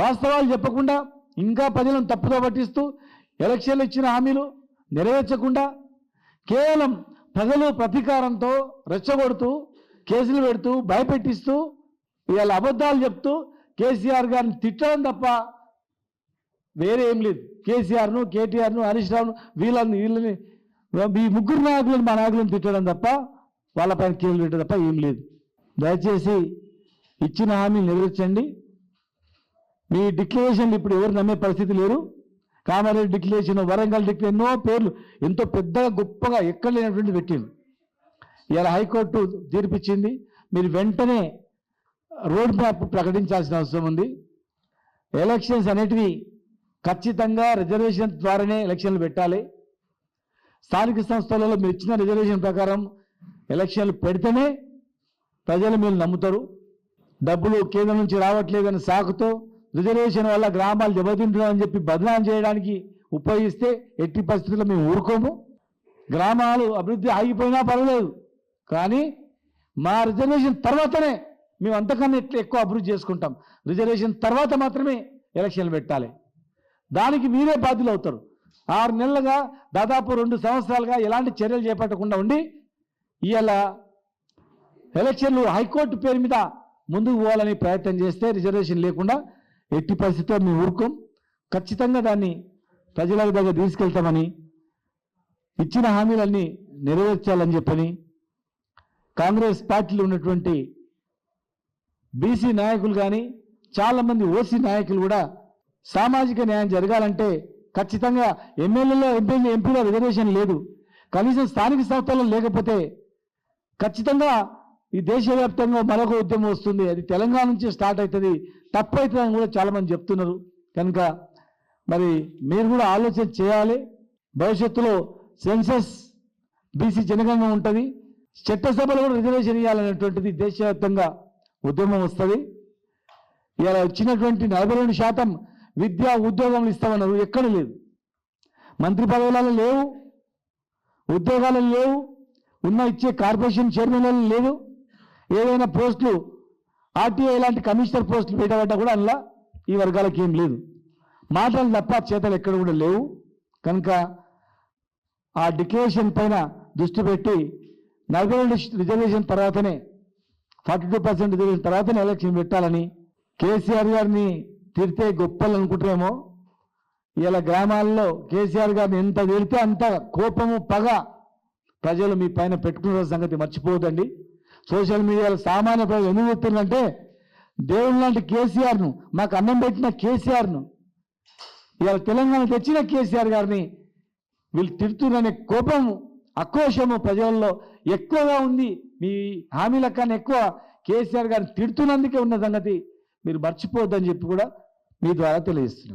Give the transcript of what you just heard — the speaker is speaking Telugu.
వాస్తవాలు చెప్పకుండా ఇంకా ప్రజలను తప్పుదో పట్టిస్తూ ఎలక్షన్లు ఇచ్చిన హామీలు నెరవేర్చకుండా కేవలం ప్రజలు ప్రతీకారంతో రెచ్చగొడుతూ కేసులు పెడుతూ భయపెట్టిస్తూ ఇవాళ అబద్ధాలు చెప్తూ కేసీఆర్ గారిని తిట్టడం తప్ప వేరే ఏం లేదు. కేసీఆర్ను, కేటీఆర్ను, హరీష్ రావును వీళ్ళని ఈ ముగ్గురు నాయకులను మా నాయకులను తిట్టడం తప్ప వాళ్ళపైన కేసులు పెట్టడం తప్ప ఏం లేదు. దయచేసి ఇచ్చిన హామీలు నెరవేర్చండి. మీ డిక్లరేషన్లు ఇప్పుడు ఎవరు నమ్మే పరిస్థితి లేరు. కామారెడ్డి డిక్లరేషన్, వరంగల్ డిక్లరేషన్, ఎన్నో పేర్లు ఎంతో పెద్దగా గొప్పగా ఎక్కడ లేనటువంటి పెట్టింది. ఇలా హైకోర్టు తీర్పిచ్చింది. మీరు వెంటనే రోడ్ మ్యాప్ ప్రకటించాల్సిన అవసరం ఉంది. ఎలక్షన్స్ అనేటివి ఖచ్చితంగా రిజర్వేషన్ ద్వారానే ఎలక్షన్లు పెట్టాలి. స్థానిక సంస్థలలో మీరు ఇచ్చిన రిజర్వేషన్ ప్రకారం ఎలక్షన్లు పెడితేనే ప్రజలు మీరు నమ్ముతారు. డబ్బులు కేంద్రం నుంచి రావట్లేదని సాకుతో రిజర్వేషన్ వల్ల గ్రామాలు దెబ్బతింటున్నామని చెప్పి బదనాం చేయడానికి ఉపయోగిస్తే ఎట్టి పరిస్థితుల్లో మేము ఊరుకోము. గ్రామాలు అభివృద్ధి ఆగిపోయినా పర్వాలేదు, కానీ మా రిజర్వేషన్ తర్వాతనే మేము అంతకన్నా ఎక్కువ అభివృద్ధి చేసుకుంటాం. రిజర్వేషన్ తర్వాత మాత్రమే ఎలక్షన్లు పెట్టాలి. దానికి మీరే బాధ్యులు అవుతారు. 6 నెలలుగా దాదాపు 2 సంవత్సరాలుగా ఎలాంటి చర్యలు చేపట్టకుండా ఉండి ఇవాళ ఎలక్షన్లు హైకోర్టు పేరు మీద ముందుకు పోవాలని ప్రయత్నం చేస్తే రిజర్వేషన్ లేకుండా ఎట్టి పరిస్థితుల్లో మేము ఊరుకోం. ఖచ్చితంగా దాన్ని ప్రజల దగ్గర తీసుకెళ్తామని, ఇచ్చిన హామీలన్నీ నెరవేర్చాలని చెప్పని కాంగ్రెస్ పార్టీలో ఉన్నటువంటి బీసీ నాయకులు కానీ చాలామంది ఓసీ నాయకులు కూడా సామాజిక న్యాయం జరగాలంటే ఖచ్చితంగా ఎమ్మెల్యేలో ఎంపీలో రిజర్వేషన్ లేదు, కనీసం స్థానిక సంస్థల్లో లేకపోతే ఖచ్చితంగా ఈ దేశవ్యాప్తంగా మరొక ఉద్యమం వస్తుంది. అది తెలంగాణ నుంచి స్టార్ట్ అవుతుంది, తప్పు అవుతుందని కూడా చాలామంది చెప్తున్నారు. కనుక మరి మీరు కూడా ఆలోచన చేయాలి. భవిష్యత్తులో సెన్సస్ బీసీ జనగణన ఉంటుంది, చట్టసభలో కూడా రిజర్వేషన్ ఇవ్వాలనేటువంటిది దేశవ్యాప్తంగా ఉద్యమం వస్తుంది. ఇలా వచ్చినటువంటి 42% విద్యా ఉద్యోగములు ఇస్తామన్నారు, ఎక్కడ లేదు. మంత్రి పదవులలో లేవు, ఉద్యోగాలలో లేవు, ఉన్న ఇచ్చే కార్పొరేషన్ చైర్మన్లలో లేదు. ఏదైనా పోస్టులు ఆర్టీఐ లాంటి కమిషనర్ పోస్టులు పెట్టబడ్డా కూడా అందులో ఈ వర్గాలకు ఏం లేదు. మాటలు తప్ప చేతలు ఎక్కడ కూడా లేవు. కనుక ఆ డిక్లరేషన్ పైన దృష్టి పెట్టి 42 రిజర్వేషన్ తర్వాతనే 42% రిజర్వేషన్ తర్వాతనే ఎలక్షన్ పెట్టాలని కేసీఆర్ గారిని తిడితే గొప్పలు అనుకుంటారేమో. ఇలా గ్రామాల్లో కేసీఆర్ గారిని ఎంత తిడితే అంత కోపము పగ ప్రజలు మీ పైన పెట్టుకున్న సంగతి మర్చిపోవద్దండి. సోషల్ మీడియాలో సామాన్య ప్రజలు ఎందుకు చెప్తున్నారంటే దేవుని లాంటి కేసీఆర్ను, మాకు అన్నం పెట్టిన కేసీఆర్ను, ఇవాళ తెలంగాణ తెచ్చిన కేసీఆర్ గారిని వీళ్ళు తిడుతున్నారనే కోపము ఆక్రోశము ప్రజల్లో ఎక్కువగా ఉంది. మీ హామీల కన్నా ఎక్కువ కేసీఆర్ గారిని తిడుతున్నందుకే ఉన్న సంగతి మీరు మర్చిపోవద్దని చెప్పి కూడా మీ ద్వారా తెలియజేస్తున్నాను.